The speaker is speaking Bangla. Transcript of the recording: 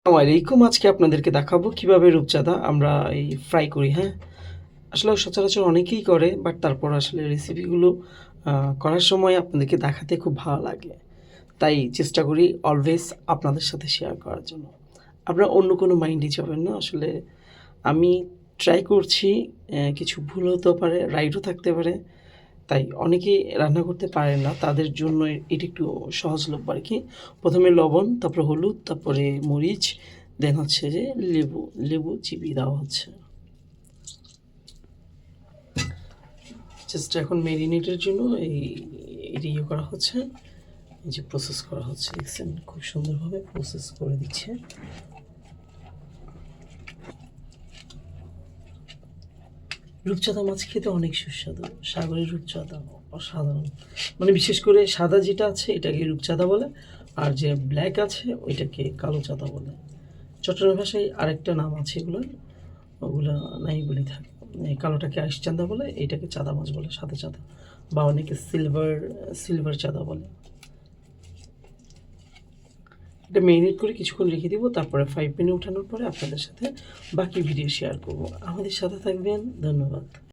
আসসালামু আলাইকুম। আজকে আপনাদেরকে দেখাবো কিভাবে রূপচাঁদা আমরা ফ্রাই করি, হ্যাঁ? আসলে সচরাচর অনেকেই করে, বাট তারপর আসলে রেসিপিগুলো করার সময় আপনাদেরকে দেখাতে খুব ভালো লাগে। তাই চেষ্টা করি অলওয়েজ আপনাদের সাথে শেয়ার করার জন্য। আপনারা অন্য কোনো মাইন্ডে যাবেন না। আসলে আমি ট্রাই করছি, কিছু ভুল হতেও পারে, রাইটও থাকতে পারে। তাই অনেকেই রান্না করতে পারেন না। তাদের জন্য এটা একটু সহজলভ্য আরকি। ১ম এ লবণ, তারপরে হলুদ, তারপরে মরিচ, দেন হচ্ছে যে লেবু চিবিয়ে দেওয়া হচ্ছে। জাস্ট এখন মেরিনেটের জন্য এটা ইয়ে করা হচ্ছে। এই যে প্রসেস করা হচ্ছে, দেখছেন? খুব সুন্দরভাবে প্রসেস করে দিচ্ছে। রূপচাঁদা মাছ খেতে অনেক সুস্বাদু। সাগরের রূপচাঁদা অসাধারণ। মানে বিশেষ করে সাদা যেটা আছে এটাকে রূপচাঁদা বলে, আর যে ব্ল্যাক আছে ওইটাকে কালো চাঁদা বলে। চট্টগ্রাম ভাষায় আরেকটা নাম আছে এগুলোর, ওগুলা নাই বলি থাক। এই কালোটাকে আইসচাঁদা বলে, এইটাকে চাঁদা মাছ বলে, সাদা চাঁদা, বা অনেকে সিলভার চাঁদা বলে। এটা মেরিনেট করে কিছুক্ষণ রেখে দিব, তারপরে ফ্রাই প্যানে উঠানোর পরে আপনাদের সাথে বাকি ভিডিও শেয়ার করব। আমাদের সাথে থাকবেন। ধন্যবাদ।